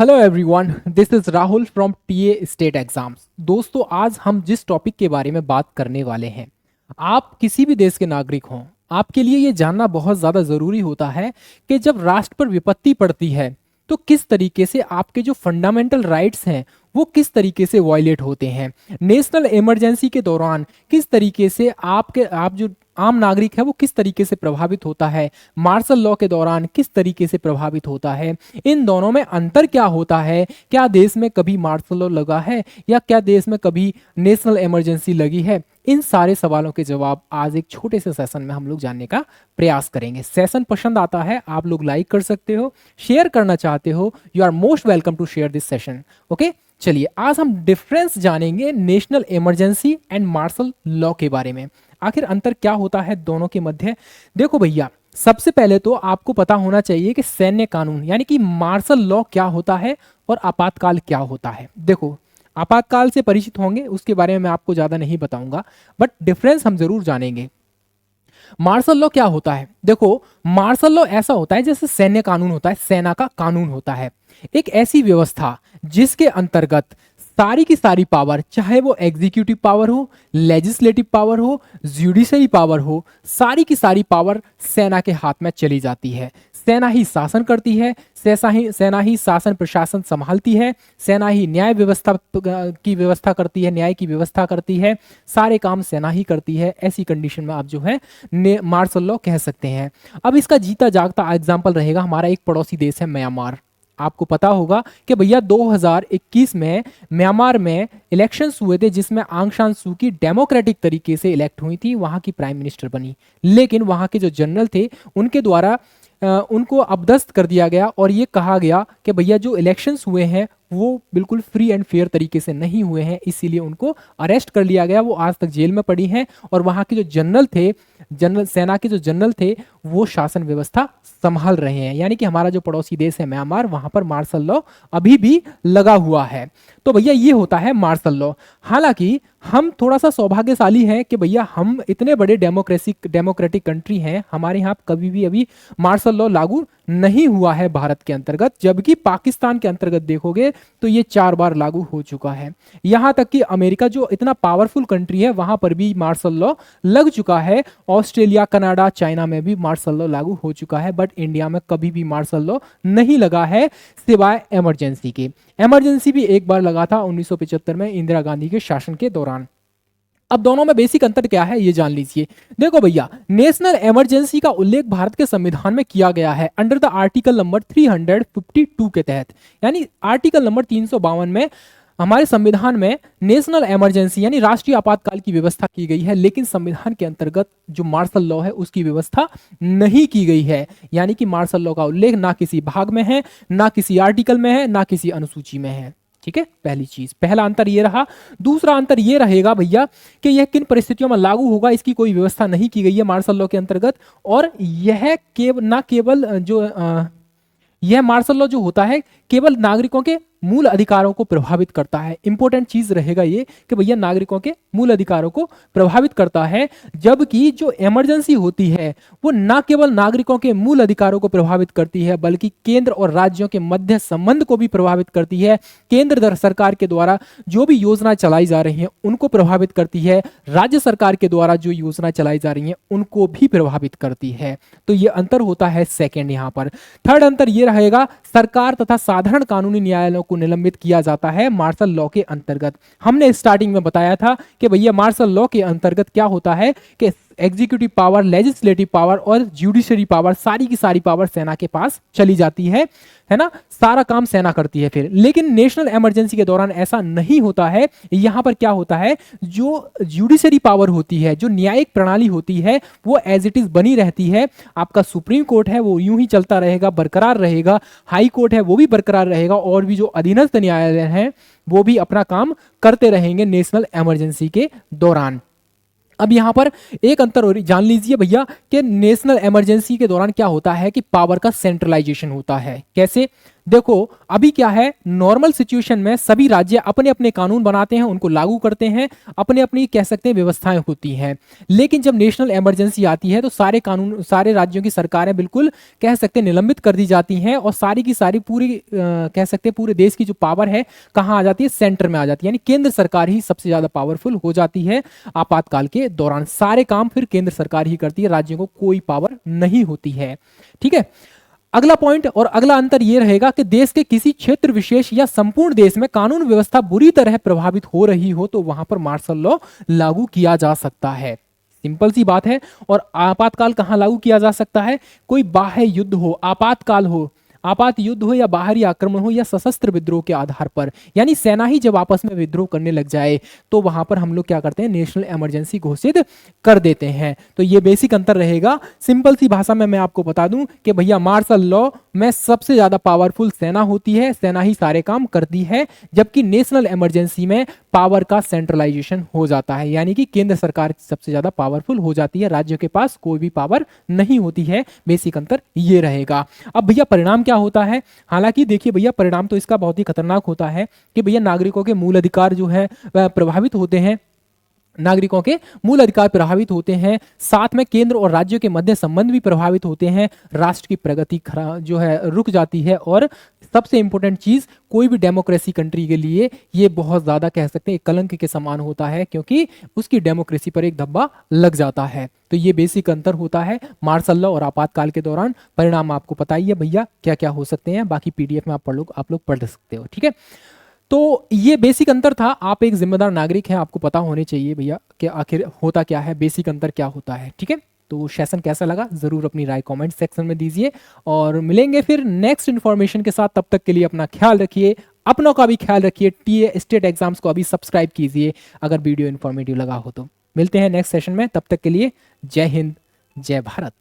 Hello everyone, this is Rahul from TA state exams. दोस्तों, आज हम जिस टॉपिक के बारे में बात करने वाले हैं, आप किसी भी देश के नागरिक हों, आपके लिए ये जानना बहुत ज़्यादा ज़रूरी होता है कि जब राष्ट्र पर विपत्ति पड़ती है तो किस तरीके से आपके जो फंडामेंटल राइट्स हैं वो किस तरीके से वायलेट होते हैं। नेशनल इमरजेंसी के दौरान किस तरीके से आप जो आम नागरिक है वो किस तरीके से प्रभावित होता है, मार्शल लॉ के दौरान किस तरीके से प्रभावित होता है, इन दोनों में अंतर क्या होता है, क्या देश में कभी मार्शल लॉ लगा है या क्या देश में कभी नेशनल इमरजेंसी लगी है। इन सारे सवालों के जवाब आज एक छोटे से सेशन में हम लोग जानने का प्रयास करेंगे। सेशन पसंद आता है आप लोग लाइक कर सकते हो, शेयर करना चाहते हो, you are most welcome to share this session. Okay, चलिए आज हम डिफरेंस जानेंगे national emergency and martial law के बारे में। आखिर अंतर क्या होता है दोनों के मध्य। देखो भैया, सबसे पहले तो आपको पता होना चाहिए कि सैन्य कानून यानी कि मार्शल लॉ क्या होता है और आपातकाल क्या होता है। देखो, आपातकाल से परिचित होंगे, उसके बारे में मैं आपको ज्यादा नहीं बताऊंगा, बट डिफरेंस हम जरूर जानेंगे। मार्शल लॉ क्या होता है? देखो, मार्शल लॉ ऐसा होता है जैसे सैन्य कानून होता है, सेना का कानून होता है, एक ऐसी व्यवस्था जिसके अंतर्गत सारी की सारी पावर, चाहे वो एग्जीक्यूटिव पावर हो, लेजिस्लेटिव पावर हो, जुडिशरी पावर हो, सारी की सारी पावर सेना के हाथ में चली जाती है। सेना ही शासन करती है, सेना ही शासन प्रशासन संभालती है, सेना ही न्याय व्यवस्था की व्यवस्था करती है, न्याय की व्यवस्था करती है, सारे काम सेना ही करती है। ऐसी कंडीशन में आप जो है मार्शल लॉ कह सकते हैं। अब इसका जीता जागता एग्जाम्पल रहेगा हमारा एक पड़ोसी देश है म्यांमार। आपको पता होगा कि भैया 2021 में म्यांमार में इलेक्शंस हुए थे जिसमें आंग सान सू की डेमोक्रेटिक तरीके से इलेक्ट हुई थी, वहां की प्राइम मिनिस्टर बनी। लेकिन वहां के जो जनरल थे उनके द्वारा उनको अपदस्थ कर दिया गया और ये कहा गया कि भैया जो इलेक्शंस हुए हैं वो बिल्कुल फ्री एंड फेयर तरीके से नहीं हुए हैं, इसीलिए उनको अरेस्ट कर लिया गया। वो आज तक जेल में पड़ी हैं और वहां के जो जनरल थे, जनरल सेना के जो जनरल थे, वो शासन व्यवस्था संभाल रहे हैं। यानी कि हमारा जो पड़ोसी देश है म्यांमार, वहां पर मार्शल लॉ अभी भी लगा हुआ है। तो भैया ये होता है मार्शल लॉ। हालांकि हम थोड़ा सा सौभाग्यशाली हैं कि भैया हम इतने बड़े डेमोक्रेटिक कंट्री हैं, हमारे यहाँ कभी भी अभी मार्शल लॉ लागू नहीं हुआ है भारत के अंतर्गत, जबकि पाकिस्तान के अंतर्गत देखोगे तो ये 4 बार लागू हो चुका है। यहां तक कि अमेरिका जो इतना पावरफुल कंट्री है वहां पर भी मार्शल लॉ लग चुका है। ऑस्ट्रेलिया, कनाडा, चाइना में भी मार्शल लॉ लागू हो चुका है, बट इंडिया में कभी भी मार्शल लॉ नहीं लगा है सिवाय इमरजेंसी के। इमरजेंसी भी एक बार लगा था 1975 में इंदिरा गांधी के शासन के दौरान। अब दोनों में बेसिक अंतर क्या है ये जान लीजिए। देखो भैया, नेशनल इमरजेंसी का उल्लेख भारत के संविधान में किया गया है अंडर द आर्टिकल नंबर 352 के तहत। यानी आर्टिकल नंबर 352 में हमारे संविधान में नेशनल इमरजेंसी यानी राष्ट्रीय आपातकाल की व्यवस्था की गई है, लेकिन संविधान के अंतर्गत जो मार्शल लॉ है उसकी व्यवस्था नहीं की गई है। यानी कि मार्शल लॉ का उल्लेख ना किसी भाग में है, ना किसी आर्टिकल में है, ना किसी अनुसूची में है। ठीक है, पहली चीज, पहला अंतर ये रहा। दूसरा अंतर ये रहेगा भैया कि यह किन परिस्थितियों में लागू होगा, इसकी कोई व्यवस्था नहीं की गई है मार्शल लॉ के अंतर्गत। और यह ना केवल यह मार्शल लॉ जो होता है केवल नागरिकों के मूल अधिकारों को प्रभावित करता है। इंपॉर्टेंट चीज रहेगा ये कि भैया नागरिकों के मूल अधिकारों को प्रभावित करता है, जबकि जो इमरजेंसी होती है वो ना केवल नागरिकों के मूल अधिकारों को प्रभावित करती है बल्कि केंद्र और राज्यों के मध्य संबंध को भी प्रभावित करती है। केंद्र सरकार के द्वारा जो भी योजना चलाई जा रही है उनको प्रभावित करती है, राज्य सरकार के द्वारा जो योजना चलाई जा रही है उनको भी प्रभावित करती है। तो ये अंतर होता है सेकेंड। यहाँ पर थर्ड अंतर ये रहेगा, सरकार तथा साधारण कानूनी न्यायालयों को निलंबित किया जाता है मार्शल लॉ के अंतर्गत। हमने स्टार्टिंग में बताया था कि भैया मार्शल लॉ के अंतर्गत क्या होता है कि एग्जीक्यूटिव पावर, लेजिस्लेटिव पावर और जुडिशरी पावर, सारी की सारी पावर सेना के पास चली जाती है ना, सारा काम सेना करती है फिर। लेकिन नेशनल इमरजेंसी के दौरान ऐसा नहीं होता है। यहां पर क्या होता है, जो जुडिशरी पावर होती है, जो न्यायिक प्रणाली होती है, वो एज इट इज बनी रहती है। आपका सुप्रीम कोर्ट है वो यूं ही चलता रहेगा, बरकरार रहेगा, हाई कोर्ट है वो भी बरकरार रहेगा, और भी जो अधीनस्थ न्यायालय हैं वो भी अपना काम करते रहेंगे नेशनल इमरजेंसी के दौरान। अब यहां पर एक अंतर और जान लीजिए भैया कि नेशनल इमरजेंसी के दौरान क्या होता है कि पावर का सेंट्रलाइजेशन होता है। कैसे? देखो अभी क्या है, नॉर्मल सिचुएशन में सभी राज्य अपने अपने कानून बनाते हैं, उनको लागू करते हैं, अपने अपनी कह सकते हैं व्यवस्थाएं होती हैं। लेकिन जब नेशनल इमरजेंसी आती है तो सारे कानून, सारे राज्यों की सरकारें बिल्कुल कह सकते हैं निलंबित कर दी जाती हैं, और सारी की सारी पूरी कह सकते हैं पूरे देश की जो पावर है कहाँ आ जाती है, सेंटर में आ जाती है, यानी केंद्र सरकार ही सबसे ज्यादा पावरफुल हो जाती है। आपातकाल के दौरान सारे काम फिर केंद्र सरकार ही करती है, राज्यों को कोई पावर नहीं होती है। ठीक है, अगला पॉइंट और अगला अंतर यह रहेगा कि देश के किसी क्षेत्र विशेष या संपूर्ण देश में कानून व्यवस्था बुरी तरह प्रभावित हो रही हो तो वहां पर मार्शल लॉ लागू किया जा सकता है। सिंपल सी बात है। और आपातकाल कहां लागू किया जा सकता है, कोई बाह्य युद्ध हो, आपातकाल हो, आपात युद्ध हो या बाहरी आक्रमण हो या सशस्त्र विद्रोह के आधार पर, यानी सेना ही जब आपस में विद्रोह करने लग जाए तो वहां पर हम लोग क्या करते हैं, नेशनल इमरजेंसी घोषित कर देते हैं। तो ये बेसिक अंतर रहेगा। सिंपल सी भाषा में मैं आपको बता दूं कि भैया मार्शल लॉ में सबसे ज्यादा पावरफुल सेना होती है, सेना ही सारे काम करती है, जबकि नेशनल इमरजेंसी में पावर का सेंट्रलाइजेशन हो जाता है, यानी कि केंद्र सरकार सबसे ज्यादा पावरफुल हो जाती है, राज्यों के पास कोई भी पावर नहीं होती है। बेसिक अंतर ये रहेगा। अब भैया परिणाम क्या होता है, हालांकि देखिए भैया परिणाम तो इसका बहुत ही खतरनाक होता है कि भैया नागरिकों के मूल अधिकार जो है वह प्रभावित होते हैं, नागरिकों के मूल अधिकार प्रभावित होते हैं, साथ में केंद्र और राज्यों के मध्य संबंध भी प्रभावित होते हैं, राष्ट्र की प्रगति जो है रुक जाती है, और सबसे इंपॉर्टेंट चीज कोई भी डेमोक्रेसी कंट्री के लिए ये बहुत ज्यादा कह सकते हैं कलंक के समान होता है, क्योंकि उसकी डेमोक्रेसी पर एक धब्बा लग जाता है। तो ये बेसिक अंतर होता है मार्शल लॉ और आपातकाल के दौरान। परिणाम आपको पता ही है भैया क्या क्या हो सकते हैं, बाकी पीडीएफ में आप लोग पढ़ सकते हो। ठीक है, तो ये बेसिक अंतर था। आप एक जिम्मेदार नागरिक हैं, आपको पता होने चाहिए भैया कि आखिर होता क्या है, बेसिक अंतर क्या होता है। ठीक है, तो सेशन कैसा लगा जरूर अपनी राय कमेंट सेक्शन में दीजिए, और मिलेंगे फिर नेक्स्ट इन्फॉर्मेशन के साथ। तब तक के लिए अपना ख्याल रखिए, अपनों का भी ख्याल रखिए। टीए स्टेट एग्जाम्स को अभी सब्सक्राइब कीजिए अगर वीडियो इन्फॉर्मेटिव लगा हो तो। मिलते हैं नेक्स्ट सेशन में, तब तक के लिए जय हिंद, जय भारत।